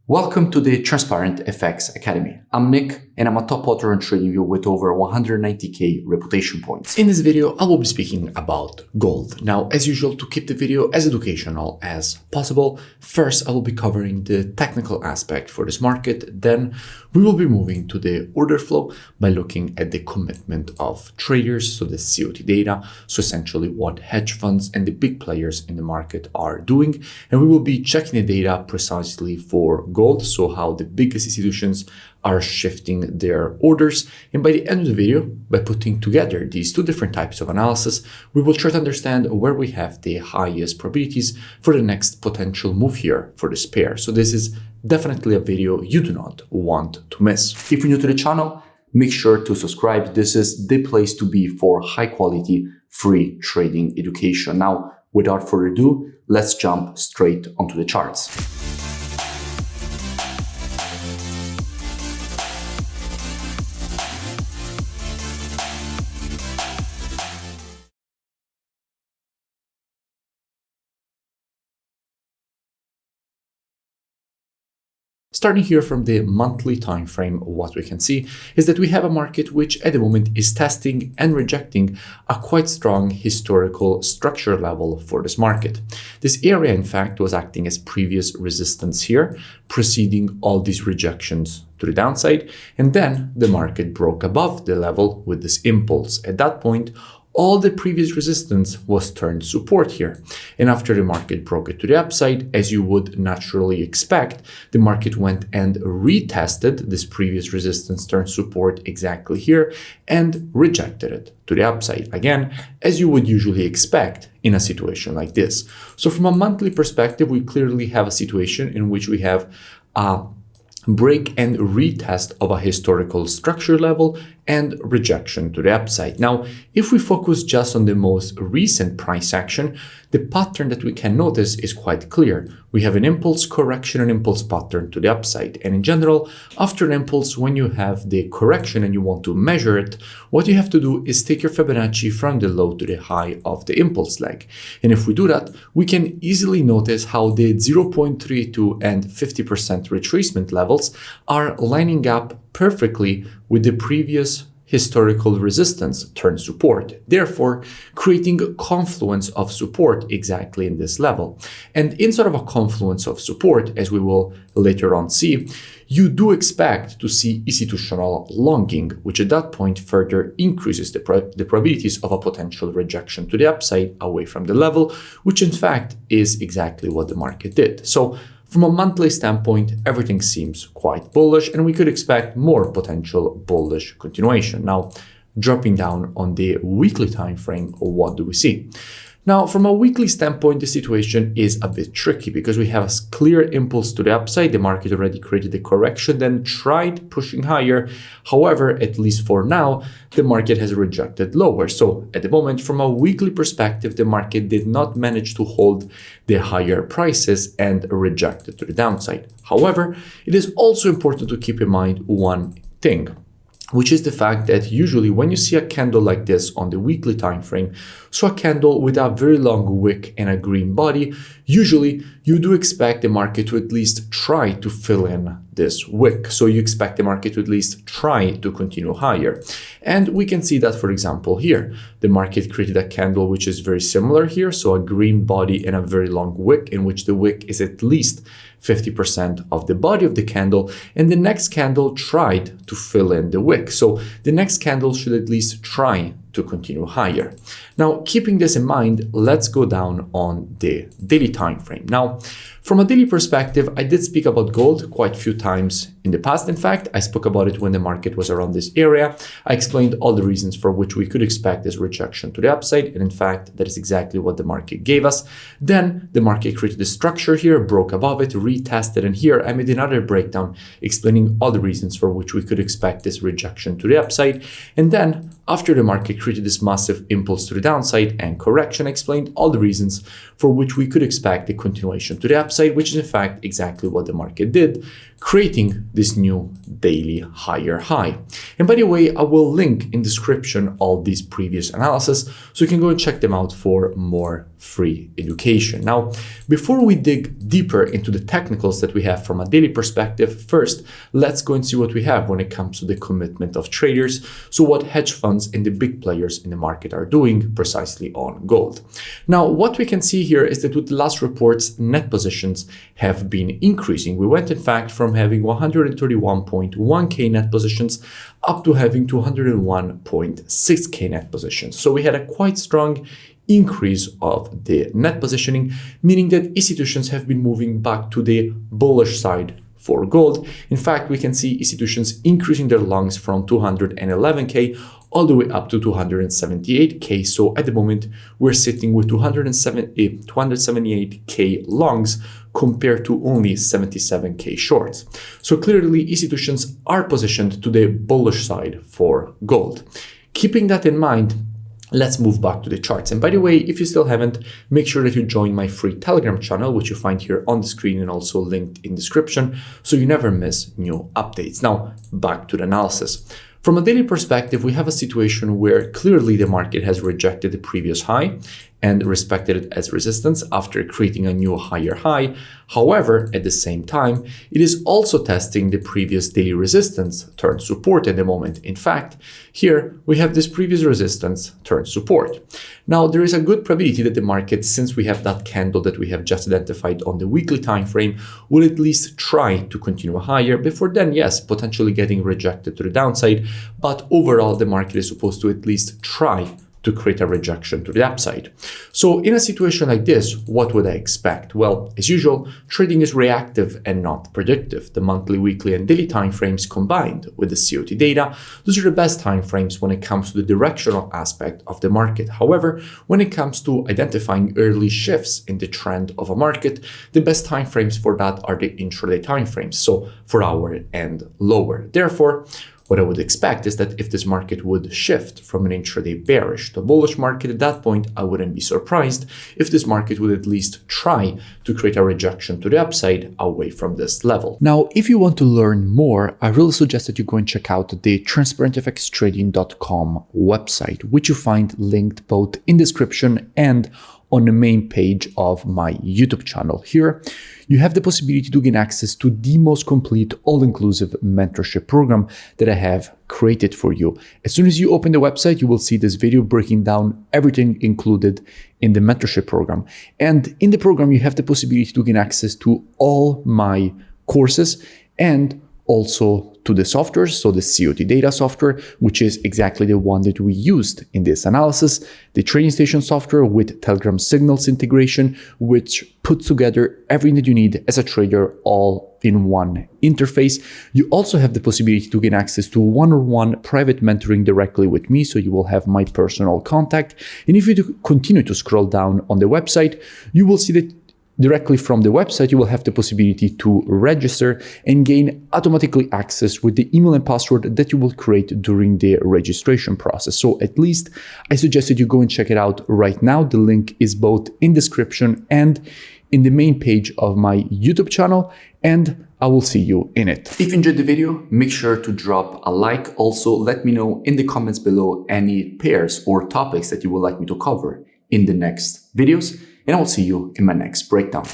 Welcome to the Transparent FX Academy. I'm Nick, and I'm a top author on TradingView with over 190k reputation points. In this video, I will be speaking about gold. Now, as usual, to keep the video as educational as possible, first I will be covering the technical aspect for this market. Then we will be moving to the order flow by looking at the commitment of traders, so the COT data, so essentially what hedge funds and the big players in the market are doing. And we will be checking the data precisely for gold, so how the biggest institutions are shifting their orders. And by the end of the video, by putting together these two different types of analysis, we will try to understand where we have the highest probabilities for the next potential move here for this pair. So this is definitely a video you do not want to miss. If you're new to the channel, make sure to subscribe. This is the place to be for high quality, free trading education. Now, without further ado, let's jump straight onto the charts. Starting here from the monthly time frame, what we can see is that we have a market which at the moment is testing and rejecting a quite strong historical structure level for this market. This area, in fact, was acting as previous resistance here, preceding all these rejections to the downside, and then the market broke above the level with this impulse. At that point, all the previous resistance was turned support here. And after the market broke it to the upside, as you would naturally expect, the market went and retested this previous resistance turned support exactly here and rejected it to the upside. Again, as you would usually expect in a situation like this. So from a monthly perspective, we clearly have a situation in which we have a break and retest of a historical structure level and rejection to the upside. Now, if we focus just on the most recent price action, the pattern that we can notice is quite clear. We have an impulse correction and impulse pattern to the upside. And in general, after an impulse, when you have the correction and you want to measure it, what you have to do is take your Fibonacci from the low to the high of the impulse leg. And if we do that, we can easily notice how the 0.32 and 50% retracement levels are lining up perfectly with the previous historical resistance turned support, therefore creating a confluence of support exactly in this level. And in sort of a confluence of support, as we will later on see, you do expect to see institutional longing, which at that point further increases the probabilities of a potential rejection to the upside away from the level, which in fact is exactly what the market did. So from a monthly standpoint, everything seems quite bullish, and we could expect more potential bullish continuation. Now, dropping down on the weekly time frame, what do we see? Now, from a weekly standpoint, the situation is a bit tricky because we have a clear impulse to the upside. The market already created a correction, then tried pushing higher. However, at least for now, the market has rejected lower. So at the moment, from a weekly perspective, the market did not manage to hold the higher prices and rejected to the downside. However, it is also important to keep in mind one thing, which is the fact that usually when you see a candle like this on the weekly time frame, so a candle with a very long wick and a green body, usually you do expect the market to at least try to fill in this wick. So you expect the market to at least try to continue higher. And we can see that, for example, here, the market created a candle which is very similar here. So a green body and a very long wick, in which the wick is at least 50% of the body of the candle, and the next candle tried to fill in the wick. So the next candle should at least try to continue higher. Now, keeping this in mind, let's go down on the daily time frame. Now, from a daily perspective, I did speak about gold quite a few times in the past. In fact, I spoke about it when the market was around this area. I explained all the reasons for which we could expect this rejection to the upside. And in fact, that is exactly what the market gave us. Then the market created a structure here, broke above it, retested. And here I made another breakdown explaining all the reasons for which we could expect this rejection to the upside. And then after the market created this massive impulse to the downside and correction, I explained all the reasons for which we could expect the continuation to the upside, which is in fact exactly what the market did, creating this new daily higher high. And by the way, I will link in description all these previous analysis, so you can go and check them out for more free education. Now, before we dig deeper into the technicals that we have from a daily perspective, first, let's go and see what we have when it comes to the commitment of traders. So what hedge funds and the big players in the market are doing precisely on gold. Now, what we can see here is that with the last reports, net positions have been increasing. We went, in fact, from having 131.1k net positions up to having 201.6k net positions. So we had a quite strong increase of the net positioning, meaning that institutions have been moving back to the bullish side for gold. In fact, we can see institutions increasing their longs from 211k all the way up to 278k. So at the moment, we're sitting with 278k longs compared to only 77k shorts. So clearly, institutions are positioned to the bullish side for gold. Keeping that in mind, let's move back to the charts. And by the way, if you still haven't, make sure that you join my free Telegram channel, which you find here on the screen and also linked in the description, so you never miss new updates. Now, back to the analysis. From a daily perspective, we have a situation where clearly the market has rejected the previous high and respected it as resistance after creating a new higher high. However, at the same time, it is also testing the previous daily resistance turned support at the moment. In fact, here we have this previous resistance turned support. Now, there is a good probability that the market, since we have that candle that we have just identified on the weekly time frame, will at least try to continue higher before then, yes, potentially getting rejected to the downside. But overall, the market is supposed to at least try to create a rejection to the upside. So in a situation like this, what would I expect? Well, as usual, trading is reactive and not predictive. The monthly, weekly, and daily timeframes combined with the COT data, those are the best timeframes when it comes to the directional aspect of the market. However, when it comes to identifying early shifts in the trend of a market, the best timeframes for that are the intraday timeframes, so 4 hour and lower. Therefore, what I would expect is that if this market would shift from an intraday bearish to a bullish market, at that point, I wouldn't be surprised if this market would at least try to create a rejection to the upside away from this level. Now, if you want to learn more, I really suggest that you go and check out the transparentfxtrading.com website, which you find linked both in the description and on the main page of my YouTube channel. Here, you have the possibility to gain access to the most complete, all-inclusive mentorship program that I have created for you. As soon as you open the website, you will see this video breaking down everything included in the mentorship program. And in the program, you have the possibility to gain access to all my courses and also to the software, so the COT data software, which is exactly the one that we used in this analysis, the trading station software with Telegram signals integration, which puts together everything that you need as a trader all in one interface. You also have the possibility to gain access to one-on-one private mentoring directly with me, so you will have my personal contact. And if you continue to scroll down on the website, you will see that directly from the website, you will have the possibility to register and gain automatically access with the email and password that you will create during the registration process. So at least I suggest that you go and check it out right now. The link is both in description and in the main page of my YouTube channel, and I will see you in it. If you enjoyed the video, make sure to drop a like. Also, let me know in the comments below any pairs or topics that you would like me to cover in the next videos. And I'll see you in my next breakdown.